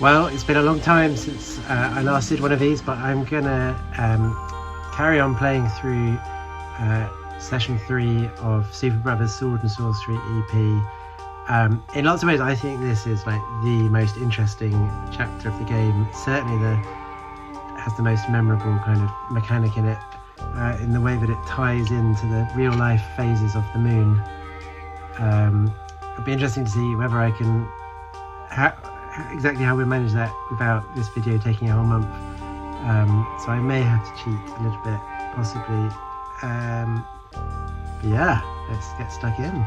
Well, it's been a long time since I last did one of these, but I'm gonna carry on playing through session 3 of Superbrothers Sword and Sorcery EP. In lots of ways, I think this is like the most interesting chapter of the game. It's certainly has the most memorable kind of mechanic in it, in the way that it ties into the real life phases of the moon. It'll be interesting to see whether I can exactly how we manage that without this video taking a whole month. So I may have to cheat a little bit, possibly. But yeah, let's get stuck in.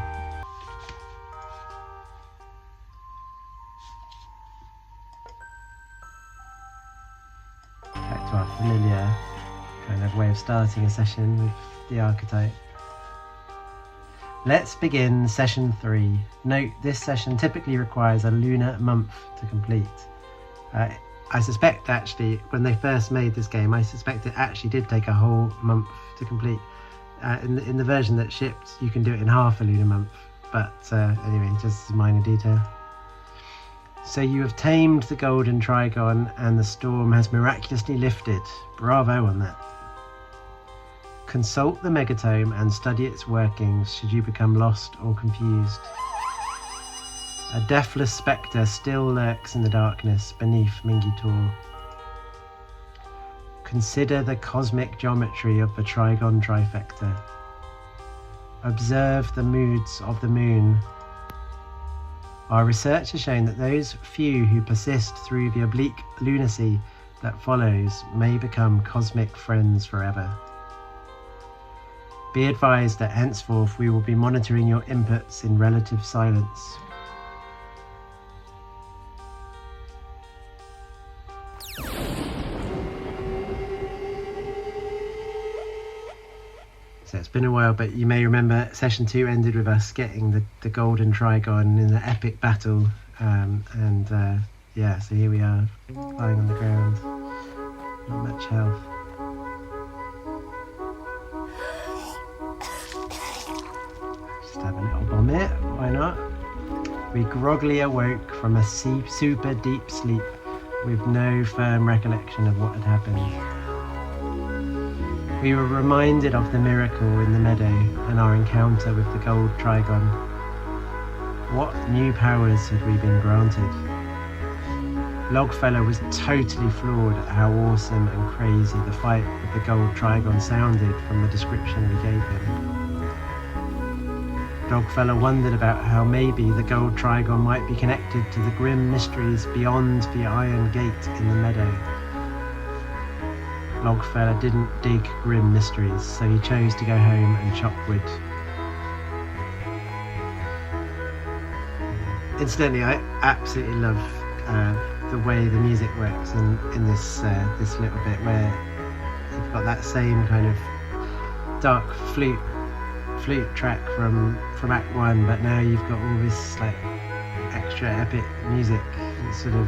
Back to our familiar kind of way of starting a session with the archetype. Let's begin session 3. Note, this session typically requires a lunar month to complete. I suspect actually, when they first made this game, I suspect it actually did take a whole month to complete. In the version that shipped, you can do it in half a lunar month, but anyway, just a minor detail. So you have tamed the golden Trigon and the storm has miraculously lifted. Bravo on that. Consult the megatome and study its workings should you become lost or confused. A deathless spectre still lurks in the darkness beneath Mingitor. Consider the cosmic geometry of the Trigon trifecta. Observe the moods of the moon. Our research has shown that those few who persist through the oblique lunacy that follows may become cosmic friends forever. Be advised that henceforth we will be monitoring your inputs in relative silence. So it's been a while, but you may remember session 2 ended with us getting the golden Trigon in the epic battle, yeah, so here we are, lying on the ground, not much health. Have a little vomit, why not? We groggily awoke from a super deep sleep with no firm recollection of what had happened. We were reminded of the miracle in the meadow and our encounter with the gold Trigon. What new powers had we been granted? Logfellow was totally floored at how awesome and crazy the fight with the gold Trigon sounded from the description we gave him. Dogfellow wondered about how maybe the gold Trigon might be connected to the grim mysteries beyond the iron gate in the meadow. Logfellow didn't dig grim mysteries, so he chose to go home and chop wood. Incidentally, I absolutely love the way the music works in this little bit, where you've got that same kind of dark flute track from Act 1, but now you've got all this like extra epic music. It's sort of,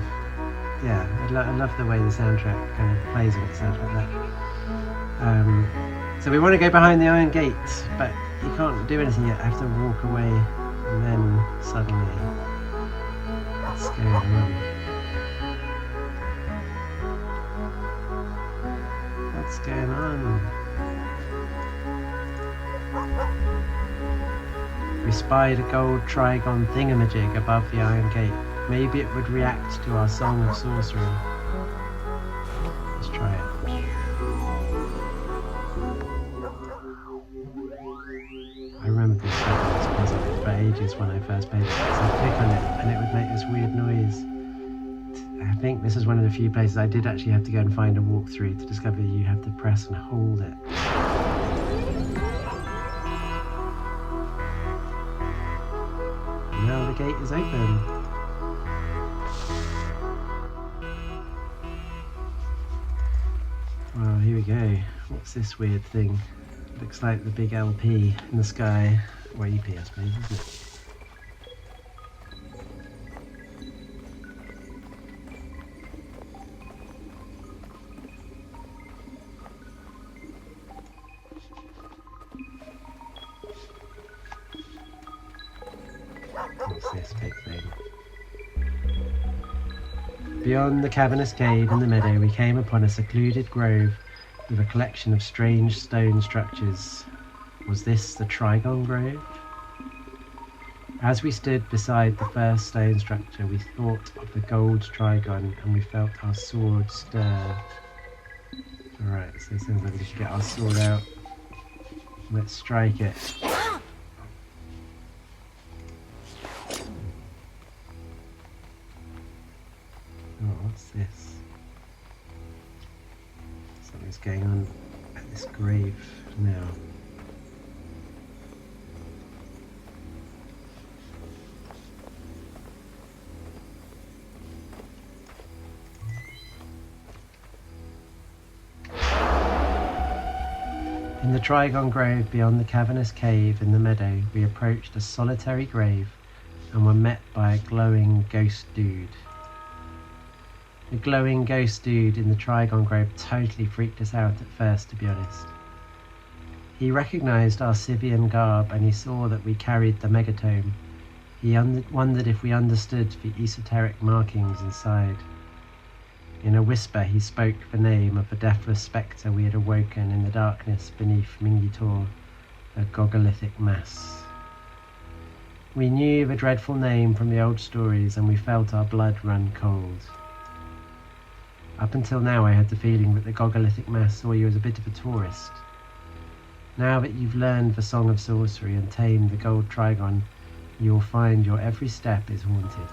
yeah, I love the way the soundtrack kind of plays on itself like that. So we want to go behind the iron gate, but you can't do anything yet. I have to walk away, and then suddenly, what's going on? What's going on? We spied a gold Trigon thingamajig above the iron gate. Maybe it would react to our song of sorcery. Let's try it. I remember this puzzle for ages when I first played it. So I'd click on it and it would make this weird noise. I think this is one of the few places I did actually have to go and find a walkthrough to discover you have to press and hold it. Now the gate is open. Well, here we go. What's this weird thing? Looks like the big LP in the sky. Or EP, I suppose, isn't it? What's this big thing? Beyond the cavernous cave in the meadow, we came upon a secluded grove with a collection of strange stone structures. Was this the Trigon Grove? As we stood beside the first stone structure, we thought of the gold Trigon and we felt our sword stir. Alright, so it sounds like we should get our sword out. Let's strike it. Oh, what's this? Something's going on at this grave now. In the Trigon Grove beyond the cavernous cave in the meadow, we approached a solitary grave and were met by a glowing ghost dude. The glowing ghost dude in the Trigon Grove totally freaked us out at first, to be honest. He recognised our Scythian garb and he saw that we carried the megatome. He wondered if we understood the esoteric markings inside. In a whisper he spoke the name of the deathless spectre we had awoken in the darkness beneath Mingitor, a gogolithic mass. We knew the dreadful name from the old stories and we felt our blood run cold. Up until now I had the feeling that the gogolithic mass saw you as a bit of a tourist. Now that you've learned the Song of Sorcery and tamed the gold Trigon, you will find your every step is haunted.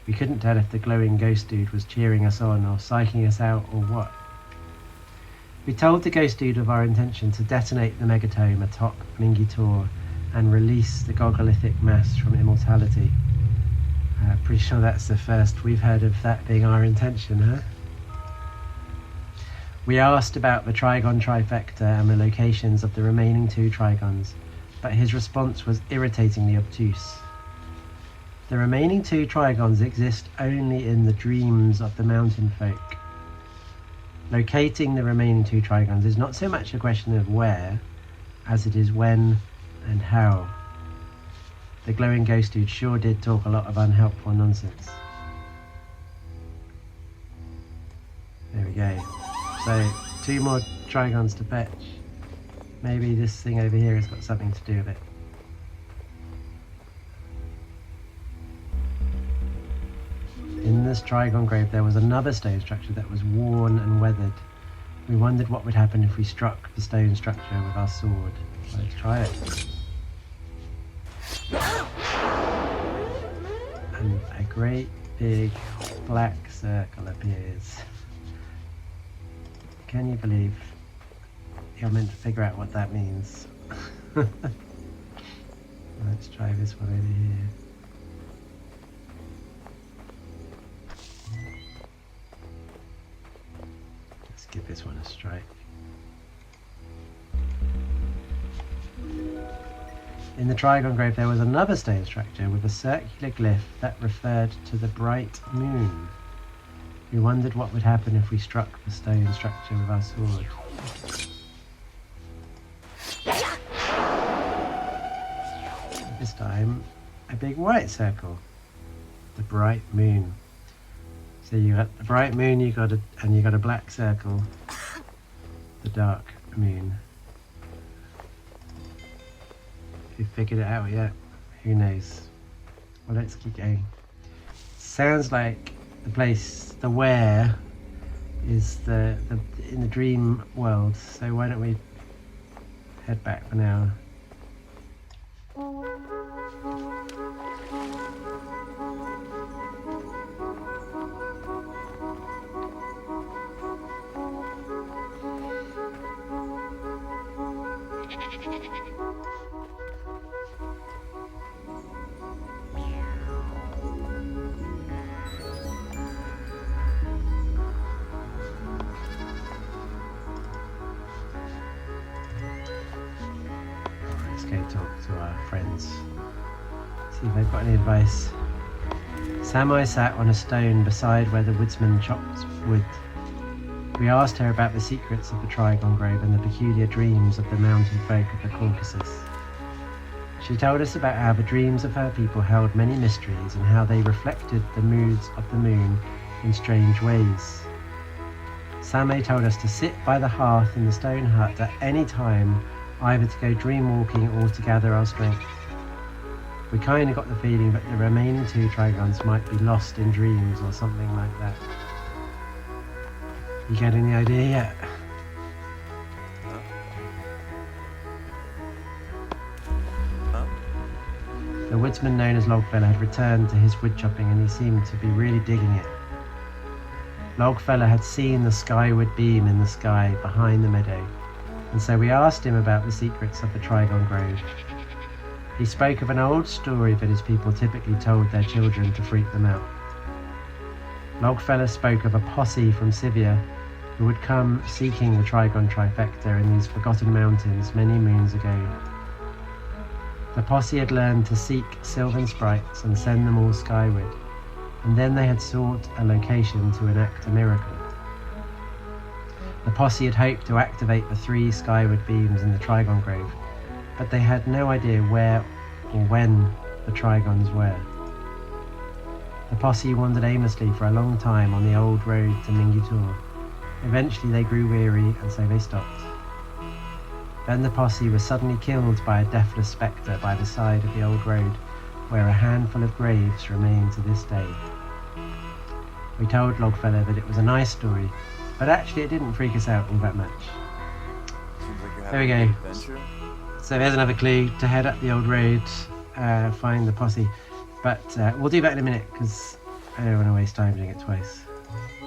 We couldn't tell if the glowing ghost dude was cheering us on or psyching us out or what. We told the ghost dude of our intention to detonate the megatome atop Mingitor and release the gogolithic mass from immortality. Pretty sure that's the first we've heard of that being our intention, huh? We asked about the Trigon trifecta and the locations of the remaining 2 Trigons, but his response was irritatingly obtuse. The remaining 2 Trigons exist only in the dreams of the mountain folk. Locating the remaining 2 Trigons is not so much a question of where, as it is when and how. The glowing ghost dude sure did talk a lot of unhelpful nonsense. There we go. So, 2 more Trigons to fetch. Maybe this thing over here has got something to do with it. In this Trigon Grove there was another stone structure that was worn and weathered. We wondered what would happen if we struck the stone structure with our sword. Let's try it. And a great big black circle appears. Can you believe you're meant to figure out what that means? Let's try this one over here. Give this one a strike. In the Trigon Grove there was another stone structure with a circular glyph that referred to the bright moon. We wondered what would happen if we struck the stone structure with our sword. This time, a big white circle. The bright moon. So you got the bright moon, you got a black circle, the dark moon. Have you figured it out yet? Who knows? Well, let's keep going. Sounds like the place, the where, is the in the dream world. So why don't we head back for now? Talk to our friends, see if they've got any advice. Samai sat on a stone beside where the woodsman chopped wood. We asked her about the secrets of the Trigon Grove and the peculiar dreams of the mountain folk of the Caucasus. She told us about how the dreams of her people held many mysteries and how they reflected the moods of the moon in strange ways. Same told us to sit by the hearth in the stone hut at any time, either to go dream walking or to gather our strength. We kind of got the feeling that the remaining 2 Trigons might be lost in dreams or something like that. You get any idea yet? The woodsman known as Logfella had returned to his wood chopping and he seemed to be really digging it. Logfella had seen the skyward beam in the sky behind the meadow, and so we asked him about the secrets of the Trigon Grove. He spoke of an old story that his people typically told their children to freak them out. Logfella spoke of a posse from Scythia who would come seeking the Trigon trifecta in these forgotten mountains many moons ago. The posse had learned to seek sylvan sprites and send them all skyward, and then they had sought a location to enact a miracle. The posse had hoped to activate the 3 skyward beams in the Trigon Grove, but they had no idea where or when the Trigons were. The posse wandered aimlessly for a long time on the old road to Mingitor. Eventually they grew weary and so they stopped. Then the posse was suddenly killed by a deathless spectre by the side of the old road, where a handful of graves remain to this day. We told Logfella that it was a nice story, but actually it didn't freak us out all that much. There we go. So there's another clue to head up the old road, find the posse. But we'll do that in a minute because I don't want to waste time doing it twice.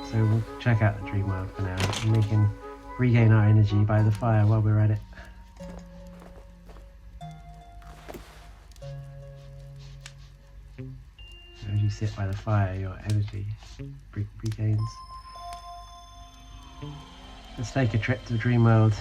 So we'll check out the dream world for now, and we can regain our energy by the fire while we're at it. As you sit by the fire, your energy regains. Let's take a trip to the dream world.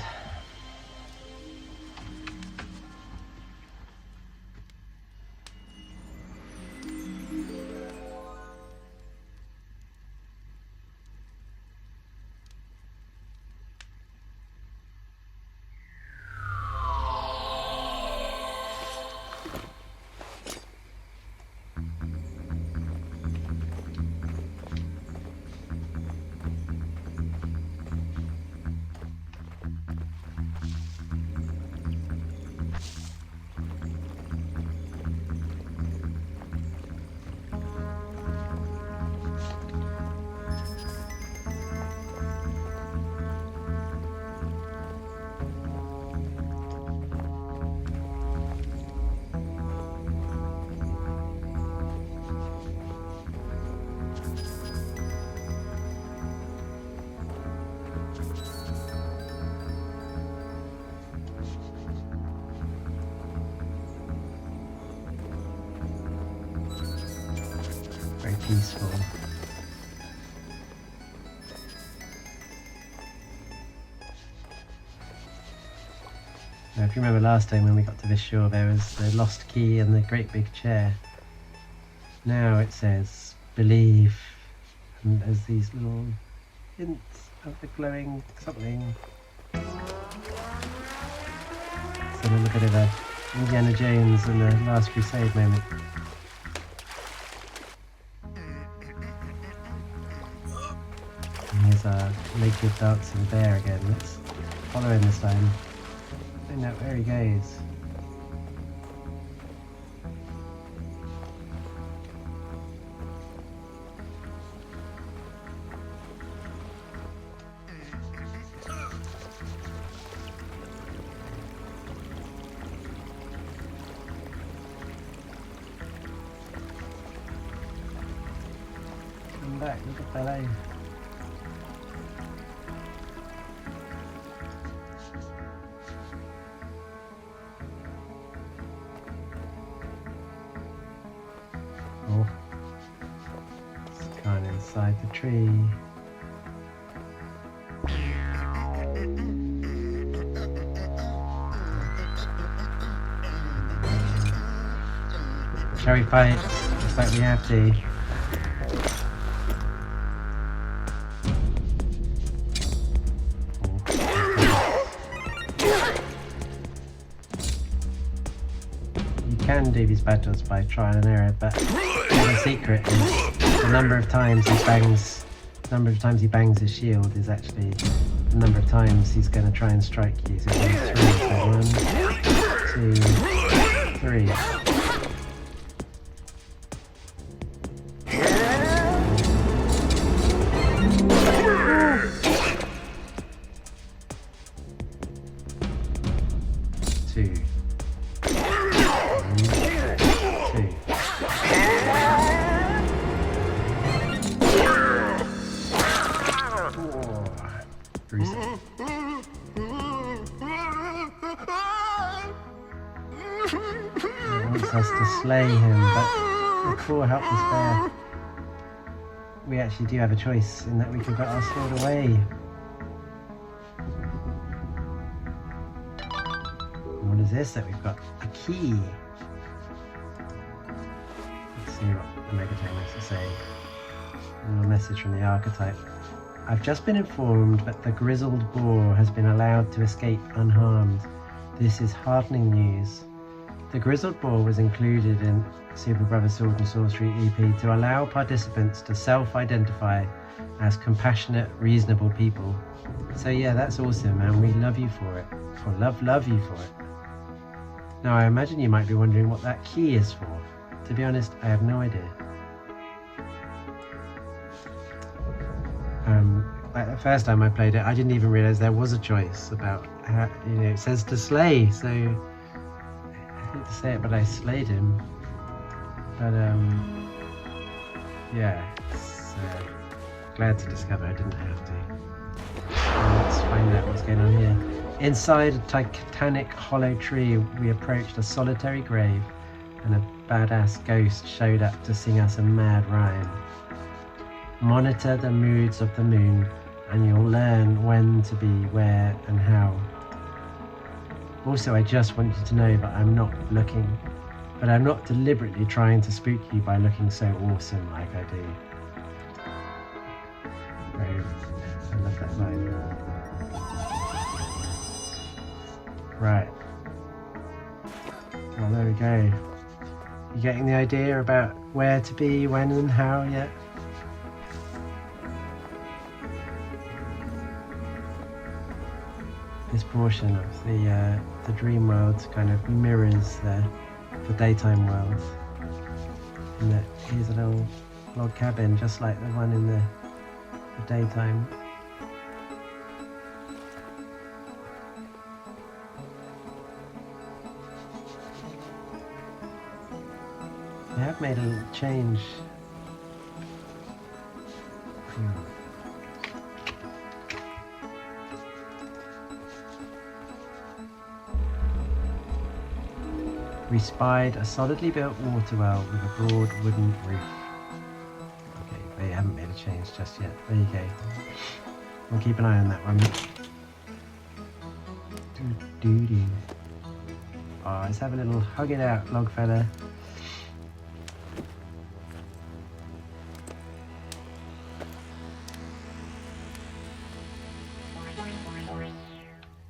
Very peaceful. Now, if you remember last time when we got to this shore, there was the lost key and the great big chair. Now it says, believe, and there's these little hints of the glowing something. So a little bit of a Indiana Jones and the Last Crusade moment. And here's our naked dancing bear again. Let's follow him this time. Find out where he goes. Come back, little fellow. Oh, it's gone inside the tree. Shall we fight? Looks like we have to. do these battles by trial and error, but the secret is the number of times he bangs his shield is actually the number of times he's going to try and strike you. So there's 3. So 1, 2, 3. Us to slay him, but the poor helpless bear. We actually do have a choice in that we could put our sword away. What is this that we've got? A key. Let's see what the Megatone has to say. A little message from the archetype. I've just been informed that the Grizzled Boor has been allowed to escape unharmed. This is heartening news. The Grizzled Boor was included in Superbrothers Sword and Sorcery EP to allow participants to self-identify as compassionate, reasonable people. So yeah, that's awesome, and we love you for it. Or love you for it. Now I imagine you might be wondering what that key is for. To be honest, I have no idea. Like the first time I played it, I didn't even realise there was a choice about how, it says to slay, so I hate to say it, but I slayed him. But yeah, it's glad to discover I didn't have to. Let's find out what's going on here. Inside a titanic hollow tree, we approached a solitary grave, and a badass ghost showed up to sing us a mad rhyme. Monitor the moods of the moon, and you'll learn when to be, where, and how. Also, I just want you to know that I'm not deliberately trying to spook you by looking so awesome like I do. I love that line. Right. Well, there we go. You getting the idea about where to be, when, and how yet? This portion of the dream world kind of mirrors the daytime world. And that here's a little log cabin, just like the one in the daytime. They have made a little change. We spied a solidly built water well with a broad wooden roof. Okay, they haven't made a change just yet. There you go. We'll keep an eye on that one. Oh, let's have a little hug it out, log fella.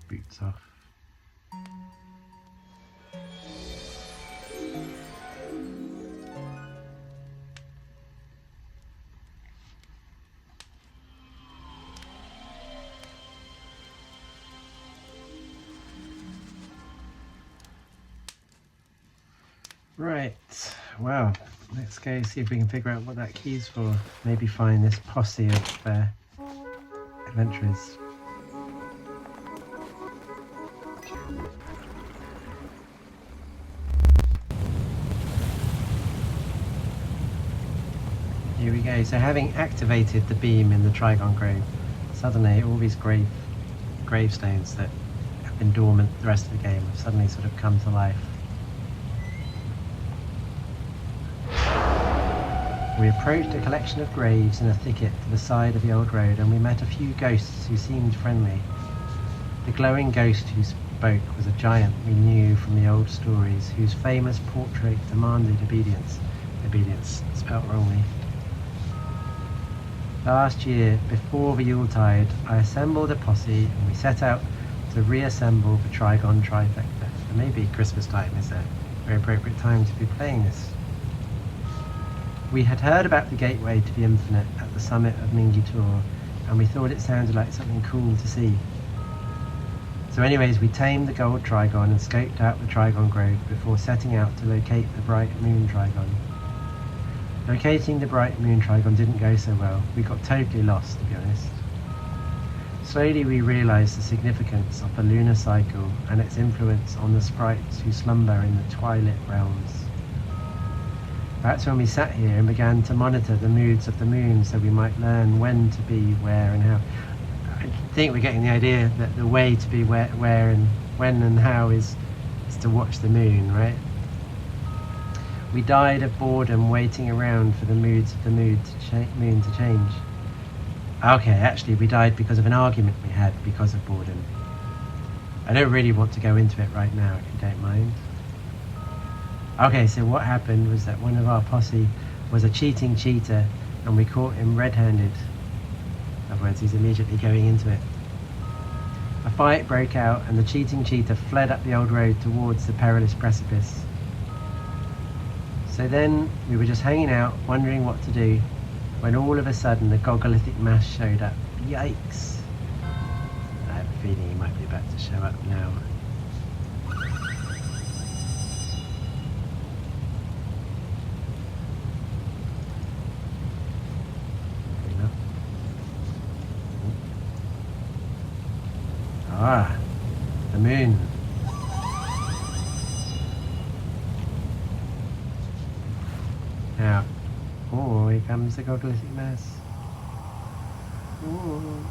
Boots off. Right, well, let's go see if we can figure out what that key's for. Maybe find this posse of adventurers. Here we go. So having activated the beam in the Trigon Grove, suddenly all these gravestones that have been dormant the rest of the game have suddenly sort of come to life. We approached a collection of graves in a thicket to the side of the old road, and we met a few ghosts who seemed friendly. The glowing ghost who spoke was a giant we knew from the old stories, whose famous portrait demanded obedience. Obedience, spelt wrongly. Last year, before the Yuletide, I assembled a posse and we set out to reassemble the Trigon trifecta. It may be Christmas time, is there? very appropriate time to be playing this. We had heard about the gateway to the infinite at the summit of Mingitor, and we thought it sounded like something cool to see. So anyways, we tamed the gold Trigon and scoped out the Trigon Grove before setting out to locate the bright Moon Trigon. Locating the bright Moon Trigon didn't go so well. We got totally lost, to be honest. Slowly we realised the significance of the lunar cycle and its influence on the sprites who slumber in the twilight realms. That's when we sat here and began to monitor the moods of the moon so we might learn when to be, where and how. I think we're getting the idea that the way to be where and when and how is to watch the moon, right? We died of boredom waiting around for the moods of the moon to change. Okay, actually we died because of an argument we had because of boredom. I don't really want to go into it right now, if you don't mind. Okay, so what happened was that one of our posse was a cheating cheater and we caught him red-handed. In other words, he's immediately going into it. A fight broke out and the cheating cheater fled up the old road towards the perilous precipice. So then we were just hanging out, wondering what to do, when all of a sudden the gogolithic mass showed up. Yikes! I have a feeling he might be about to show up now. Ah, the moon. Now, oh, here comes the gogolithic mass. Ooh.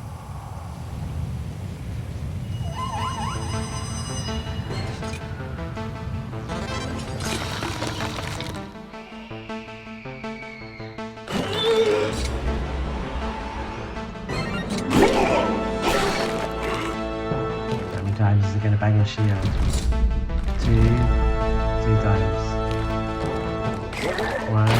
How many times is it going to bang a shield? Two times. One, two.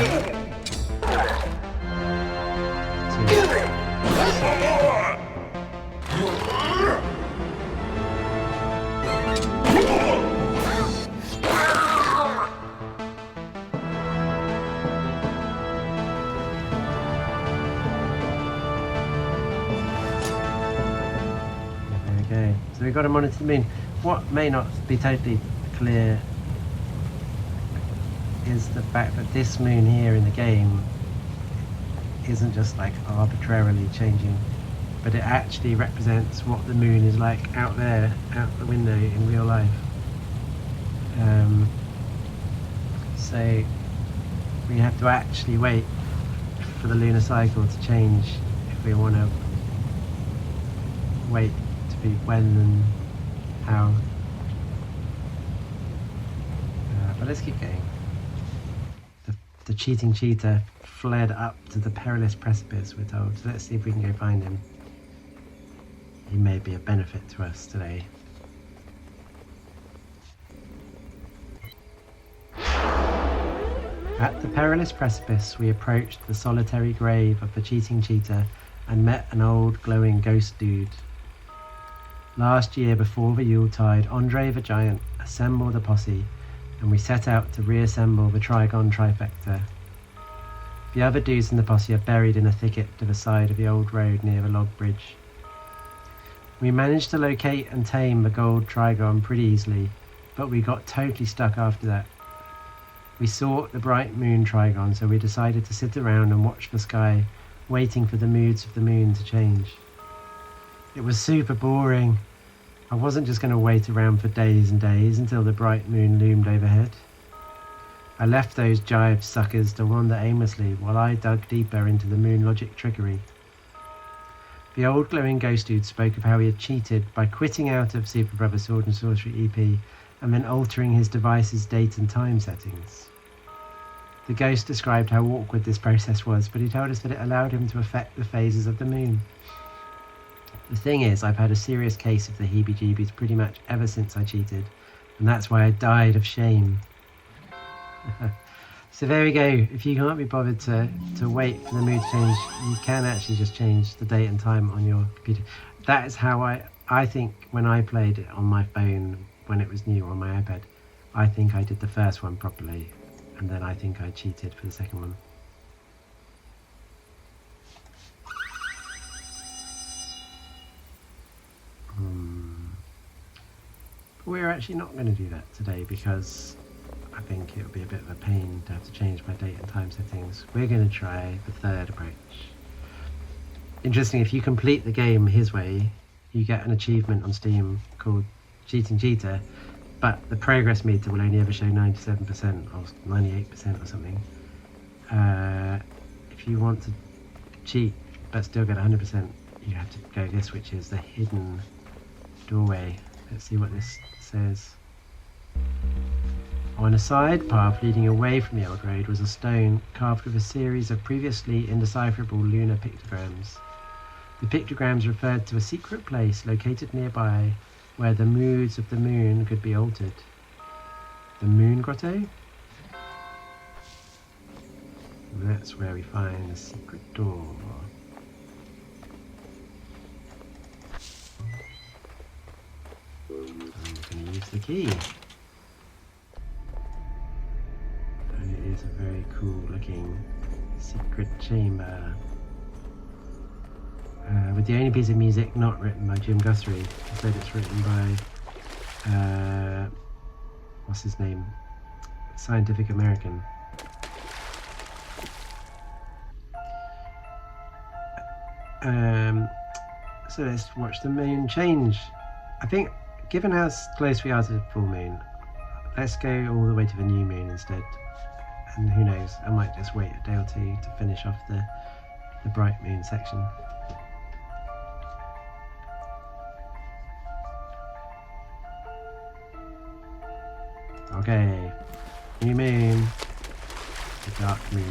There we go. So we've got to monitor the moon. What may not be totally clear is the fact that this moon here in the game isn't just like arbitrarily changing, but it actually represents what the moon is like out there, out the window in real life. So we have to actually wait for the lunar cycle to change if we want to wait to be when and how. But let's keep going. The cheating cheater fled up to the perilous precipice, we're told. So let's see if we can go find him. He may be a benefit to us today. At the perilous precipice, we approached the solitary grave of the cheating cheater and met an old glowing ghost dude. Last year, before the Yuletide, Andre the Giant assembled a posse and we set out to reassemble the Trigon trifecta. The other dudes in the posse are buried in a thicket to the side of the old road near the log bridge. We managed to locate and tame the gold Trigon pretty easily, but we got totally stuck after that. We sought the bright Moon Trigon, so we decided to sit around and watch the sky, waiting for the moods of the moon to change. It was super boring. I wasn't just going to wait around for days and days until the bright moon loomed overhead. I left those jive suckers to wander aimlessly while I dug deeper into the moon logic trickery. The old glowing ghost dude spoke of how he had cheated by quitting out of Superbrothers Sword and Sworcery EP and then altering his device's date and time settings. The ghost described how awkward this process was, but he told us that it allowed him to affect the phases of the moon. The thing is, I've had a serious case of the heebie-jeebies pretty much ever since I cheated, and that's why I died of shame. So there we go. If you can't be bothered to wait for the mood to change, you can actually just change the date and time on your computer. That is how I think when I played it on my phone when it was new on my iPad, I think I did the first one properly, and then I think I cheated for the second one. We're actually not going to do that today because I think it would be a bit of a pain to have to change my date and time settings. We're going to try the third approach. Interesting, if you complete the game his way, you get an achievement on Steam called Cheating Cheater, but the progress meter will only ever show 97% or 98% or something. If you want to cheat but still get 100%, you have to go this, which is the hidden doorway. Let's see what this says. On a side path leading away from the old road was a stone carved with a series of previously indecipherable lunar pictograms. The pictograms referred to a secret place located nearby where the moods of the moon could be altered. The Moon Grotto? And that's where we find the secret door. I'm going to use the key. And it is a very cool looking secret chamber. With the only piece of music not written by Jim Guthrie. Instead it's written by, what's his name? Scientific American. So let's watch the moon change. I think, given how close we are to the full moon, let's go all the way to the new moon instead. And who knows, I might just wait a day or two to finish off the bright moon section. Okay, new moon, the dark moon.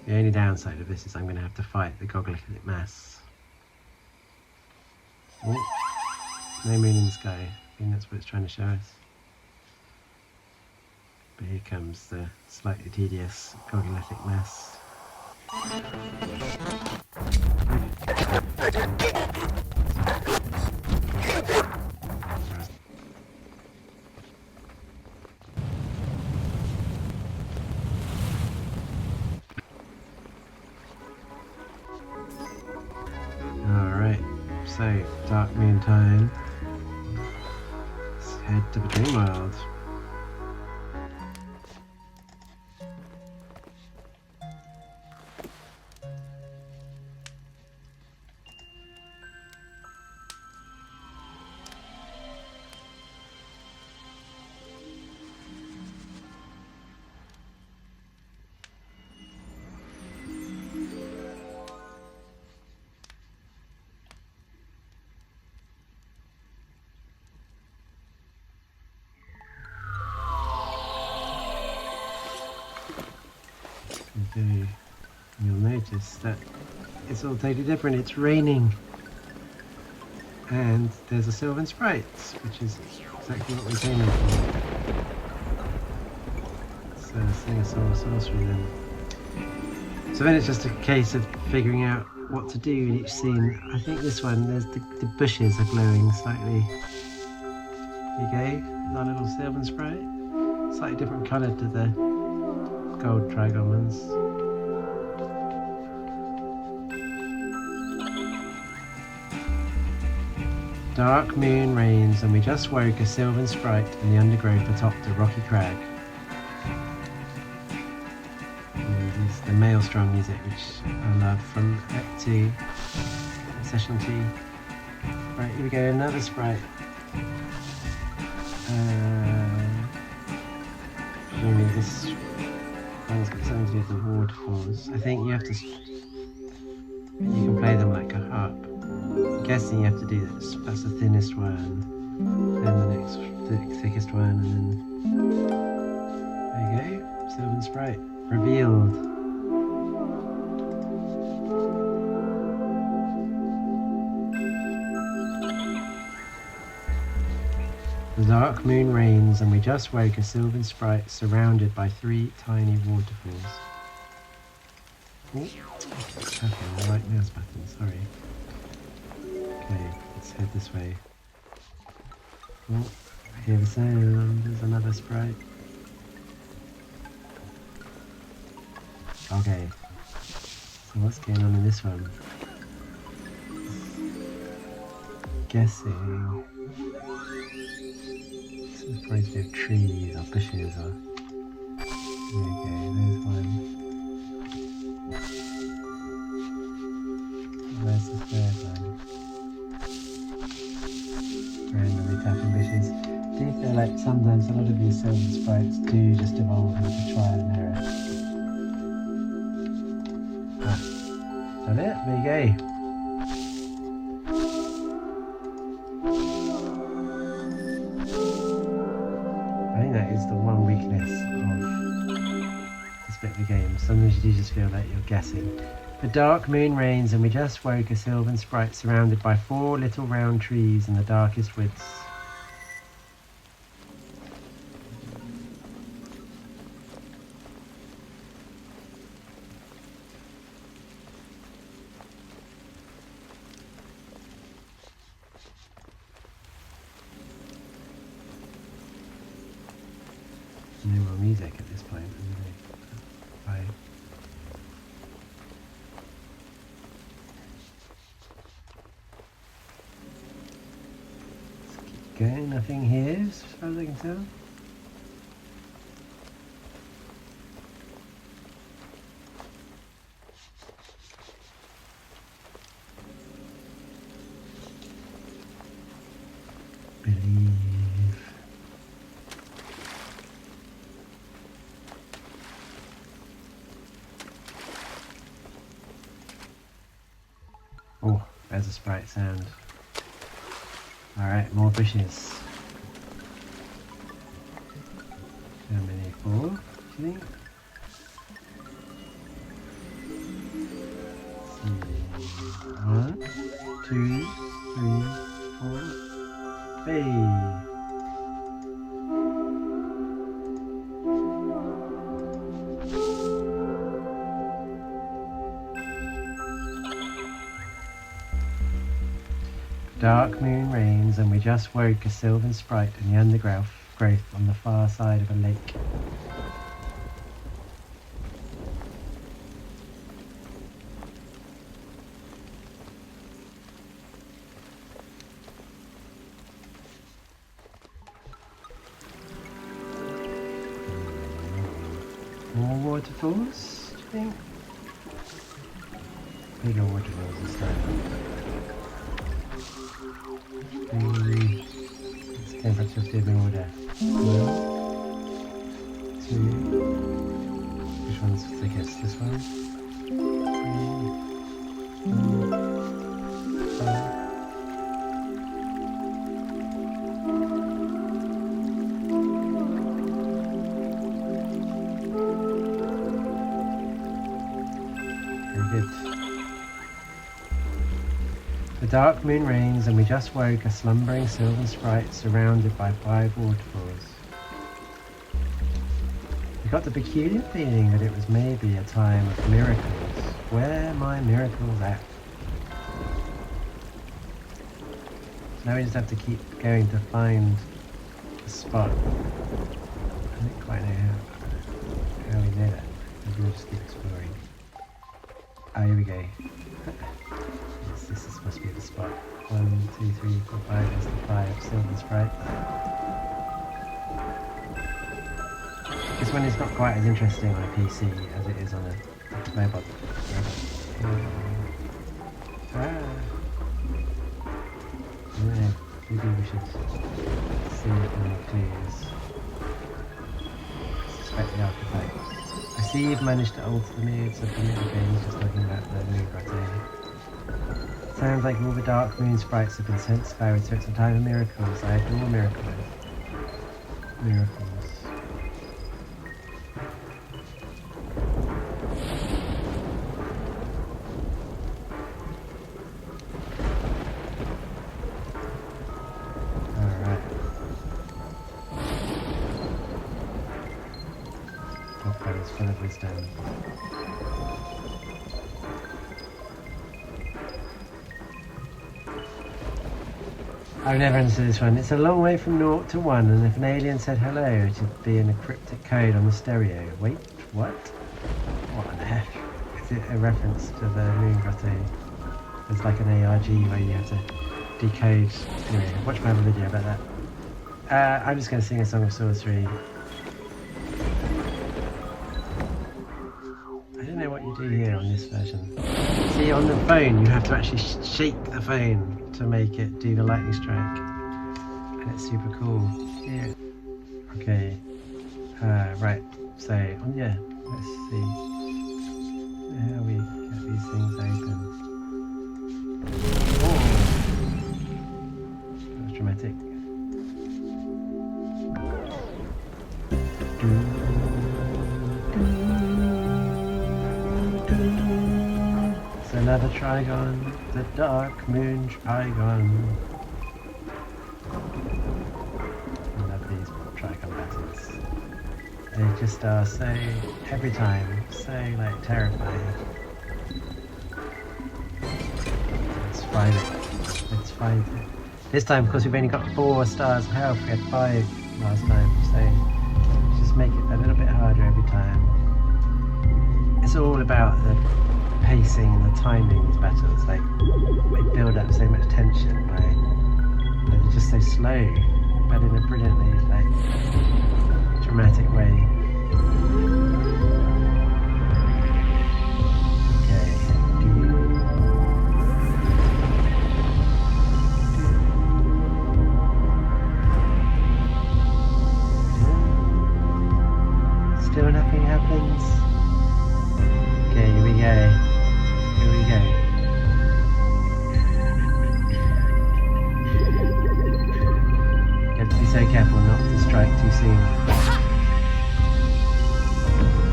The only downside of this is I'm going to have to fight the gogglithic mass. Oh, no moon in the sky. I think that's what it's trying to show us. But here comes the slightly tedious gogglithic mass. Alright, so dark moon time. Let's head to the dream world. Okay, you'll notice that it's all totally different. It's raining, and there's a Sylvan Sprite, which is exactly what we came in for. So sing a song of Sworcery then. So then it's just a case of figuring out what to do in each scene. I think this one, there's the bushes are glowing slightly. There you go, our little Sylvan Sprite. Slightly different colour to the gold Trigon ones. Dark moon reigns, and we just woke a Sylvan Sprite in the undergrowth atop the rocky crag. And this is the Maelstrom music, which I love from Act 2, Session 2. Right, here we go, another Sprite. Maybe this one's got something to do with the waterfalls. I think you have to, you can play them like a harp. I'm guessing you have to do this. That's the thinnest one, then the next thickest one, and then there you go. Sylvan Sprite revealed. The dark moon reigns, and we just woke a sylvan sprite surrounded by 3 tiny waterfalls. Oh, tapping the right mouse button, sorry. Okay, let's head this way. Oh, I hear the sound, there's another sprite. Okay, so what's going on in this one? Guessing. This is probably to do with trees or bushes or... There we go, there's one. Where's the third one? Randomly tapping bushes. I do feel like sometimes a lot of these sylvan sprites do just evolve into trial and error. Ah, is that it? There you go. I think that is the one weakness of this bit of the game. Sometimes you do just feel like you're guessing. The dark moon reigns, and we just woke a sylvan sprite surrounded by 4 little round trees in the darkest woods. No more music at this point, isn't there? Bye. Let's keep going, nothing here as far as I can tell. Believe. Oh, there's a sprite sound. Alright, more bushes. How many? 4, do you think? Let's see. 1, 2, 3, 4. Hey! Dark moon reigns, and we just woke a sylvan sprite in the undergrowth on the far side of a lake. More waterfalls, do you think? Bigger waterfalls this time. Let's go back to the in order. 1, 2. Which one's thickest? This one? 3, 4, 5. Very good. The dark moon reigns, and we just woke a slumbering sylvan sprite surrounded by 5 waterfalls. We got the peculiar feeling that it was maybe a time of miracles. Where are my miracles at? So now we just have to keep going to find a spot. I don't quite know how we know that. Maybe we'll just keep exploring. Ah, here we go. This is supposed to be the spot. 1, 2, 3, 4, 5. There's the 5 sylvan sprites. This one is not quite as interesting on a PC as it is on a mobile. Yeah, maybe we should see any clues. Suspect the artifact. I see you've managed to alter the moods of the little games, just looking at the Moon Grotto. Sounds like all the dark moon sprites have been sent skyward, so it's a time of miracles. I adore miracles. Miracles. Alright. beacon of wisdom. I've never understood this one. It's a long way from 0 to 1, and if an alien said hello, it would be in a cryptic code on the stereo. Wait, what? What on earth? Is it a reference to the Moon Grotto? There's like an ARG where you have to decode. Anyway, watch my other video about that. I'm just going to sing a song of sorcery. I don't know what you do here on this version. See, on the phone you have to actually shake the phone to make it do the lightning strike, and it's super cool. Yeah. Okay. Right. So yeah, let's see how we get these things open. Oh, that was dramatic. It's another Trigon, the Dark Moon Trigon. I love these Trigon battles. They just are so, every time, so like terrifying. Let's find it. Let's find it. This time, of course, we've only got 4 stars of health. We had 5 last time, so just make it a little bit harder every time. It's all about the pacing and the timing of these battles. Like, they build up so much tension, right? They're just so slow, but in a brilliantly like dramatic way. Okay. Still nothing happens. Okay, here we go. Here we go. You have to be so careful not to strike too soon.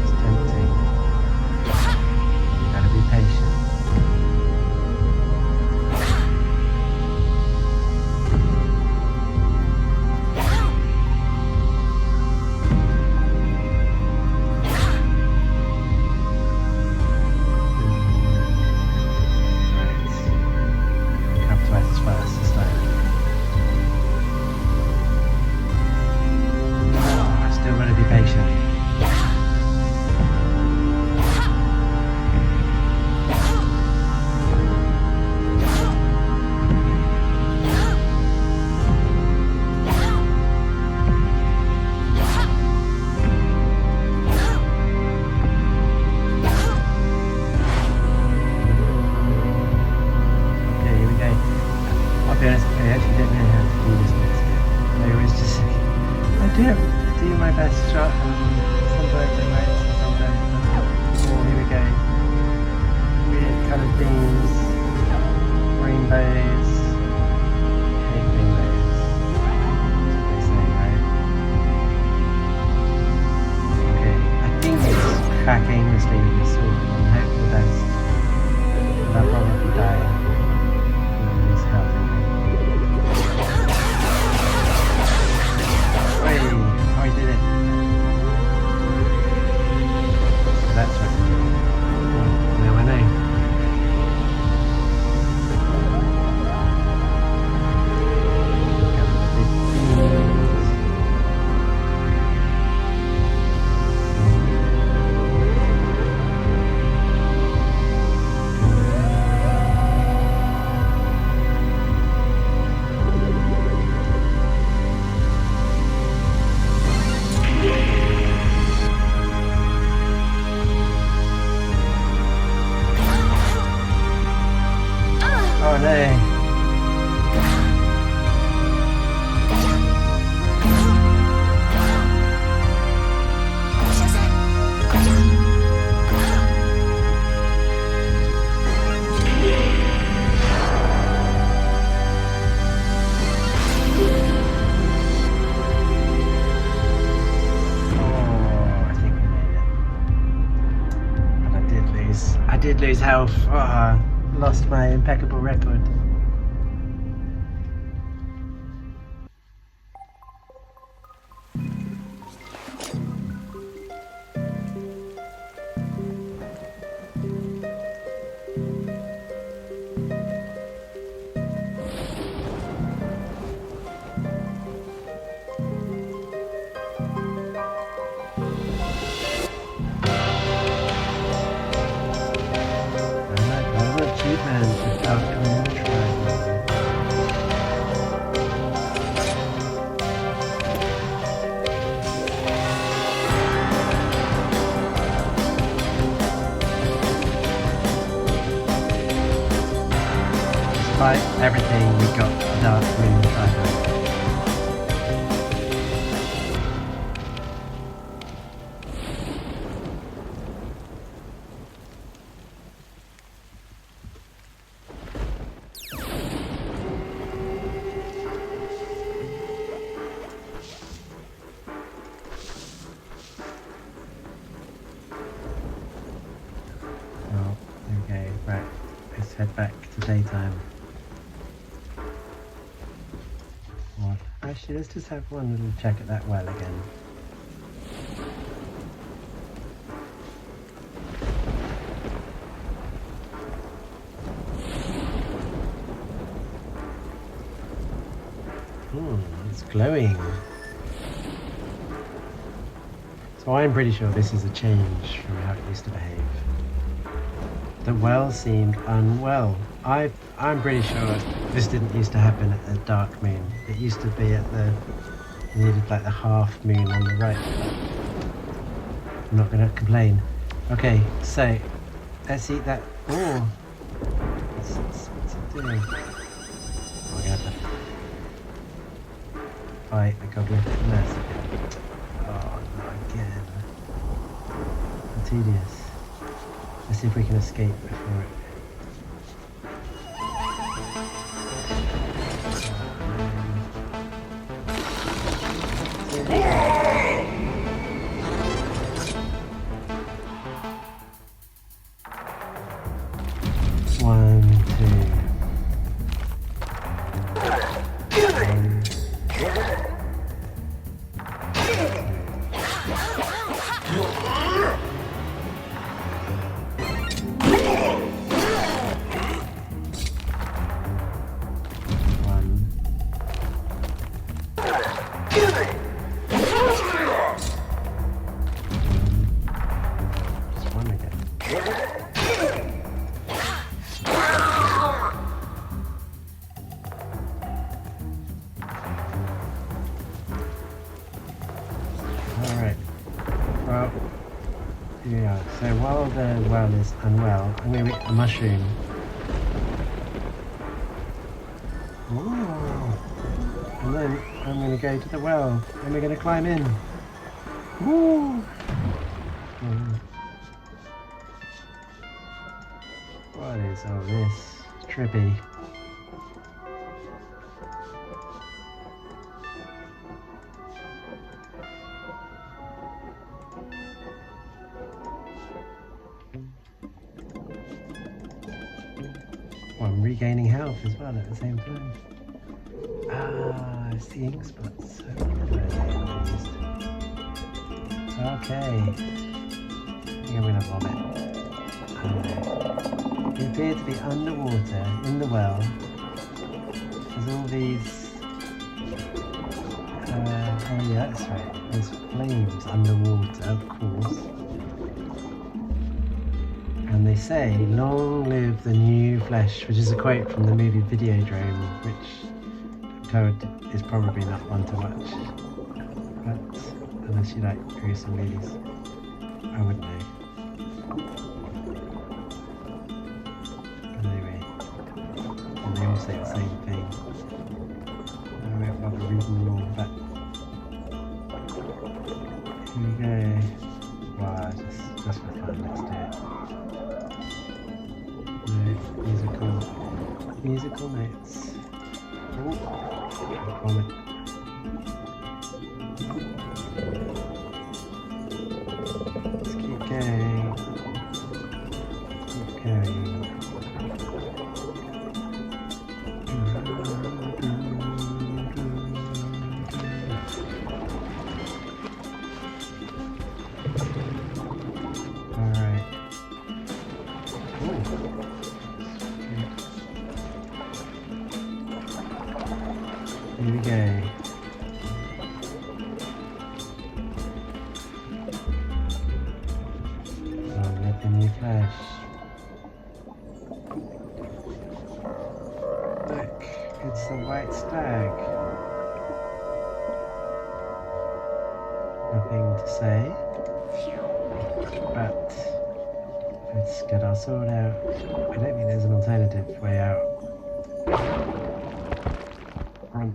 It's tempting. You gotta be patient. Do my best shot, and sometimes they might, sometimes not. Oh, here we go. Weird coloured themes, rainbows, hate rainbows. That's what they say, right? Okay, I think it's cracking the sleeve of this sword. I'm hoping for the best, but I'll probably die. Lose health in me. I did it. So that's what to do. Now I know. I did lose health. Oh, lost my impeccable record. Achievement with Dark Moon Trigon. Despite everything, we got Dark Moon Trigon. Okay, right. Let's head back to daytime. Or, actually, let's just have one little check at that well again. It's glowing. So I'm pretty sure this is a change from how it used to behave. The well seemed unwell. I'm pretty sure this didn't used to happen at the Dark Moon. It used to be at the, you needed like the half moon on the right. I'm not going to complain. Okay, so let's eat that. Oh, what's it doing? Oh, I'm going to fight the goblin nurse again. Oh, not again. How tedious. Let's see if we can escape before it. One, two. Yeah, so while the well is unwell, I'm going to eat a mushroom. Ooh. And then I'm going to go to the well and we're going to climb in. Woo! What is all this? It's trippy. Well, I'm regaining health as well at the same time. Ah, it's the ink spots. So okay. I think I'm going to vomit. We appear to be underwater in the well. There's all these... oh yeah, that's right. There's flames underwater, of course. And they say, "Long live the new flesh," which is a quote from the movie Videodrome, which I'm told is probably not one to watch. But unless you like gruesome movies, I wouldn't know. But anyway, and they all say the same thing. I won't bother reading them all, but here we go. Wow, just for fun, let's do it. Musical notes. Oh, vomit. Let's keep going. Keep going. Here we go. Long live the new flesh. Look, it's the white stag. Nothing to say, but let's get our sword out. I don't think there's an alternative way out. Crunch.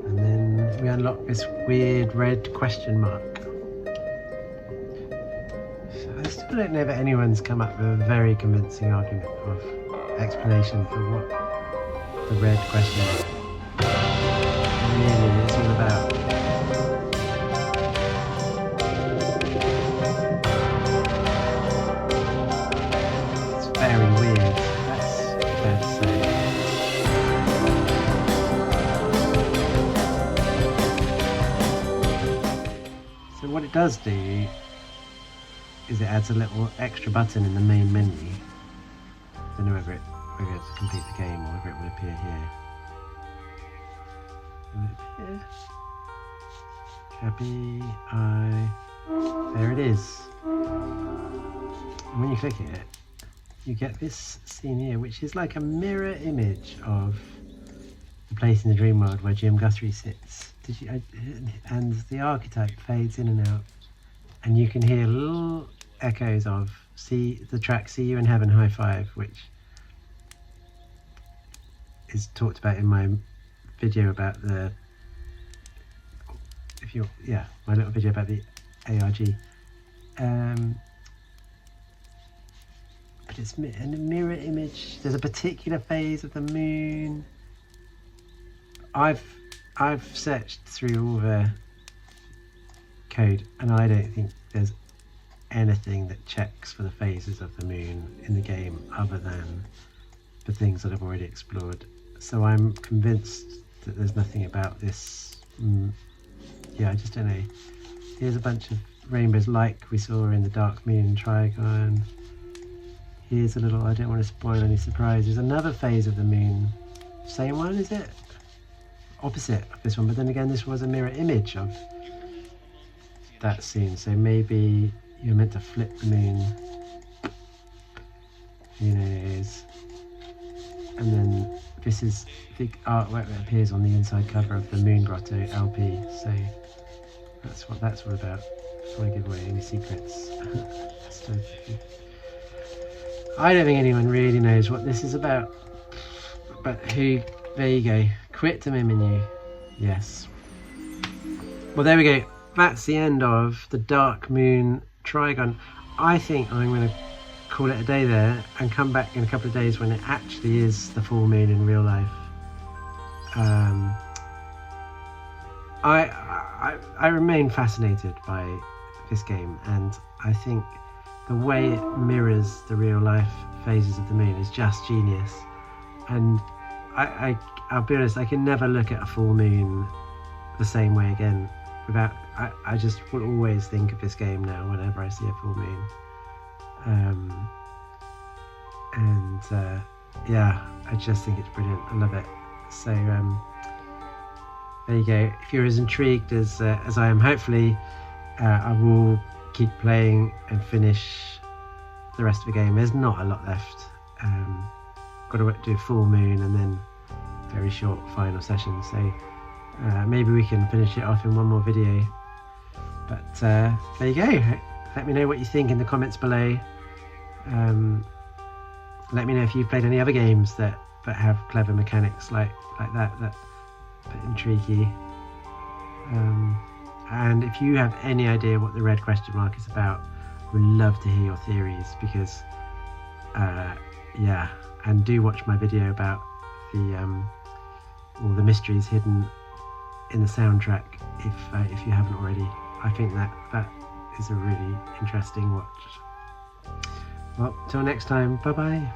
And then we unlock this weird red question mark. So I still don't know that anyone's come up with a very convincing argument of explanation for what the red question mark really is all about. It's very weird, that's fair to say. So what it does do is it adds a little extra button in the main menu. I don't know whether to complete the game or whether it will appear here. Will it appear? Happy eye. There it is. And when you click it, you get this scene here, which is like a mirror image of the place in the dream world where Jim Guthrie sits. And the archetype fades in and out, and you can hear little echoes of the track "See You in Heaven, High Five," which is talked about in my video about the my little video about the ARG. But it's a mirror image. There's a particular phase of the moon. I've searched through all the code and I don't think there's anything that checks for the phases of the moon in the game other than the things that I've already explored. So I'm convinced that there's nothing about this. I just don't know. Here's a bunch of rainbows like we saw in the Dark Moon Trigon. Here's a little, I don't want to spoil any surprises, another phase of the moon. Same one, is it? Opposite of this one, but then again this was a mirror image of that scene, so maybe you're meant to flip the moon. Who knows? And then this is the artwork that appears on the inside cover of the Moon Grotto LP, so that's what that's all about. Before I give away any secrets. I don't think anyone really knows what this is about, but there you go. Quit to menu. Yes. Well, there we go. That's the end of the Dark Moon Trigon. I think I'm going to call it a day there and come back in a couple of days when it actually is the full moon in real life. I remain fascinated by this game, and I think the way it mirrors the real life phases of the moon is just genius. And I'll be honest, I can never look at a full moon the same way again without, I just will always think of this game now whenever I see a full moon. I just think it's brilliant. I love it. So there you go. If you're as intrigued as I am, hopefully I will keep playing and finish the rest of the game. There's not a lot left. Got to do a full moon and then very short final session, so maybe we can finish it off in one more video. But there you go. Let me know what you think in the comments below. Let me know if you've played any other games that have clever mechanics like that intrigue you. And if you have any idea what the red question mark is about, we'd love to hear your theories, because and do watch my video about all the mysteries hidden in the soundtrack if you haven't already. I think that is a really interesting watch. Well, till next time, bye bye.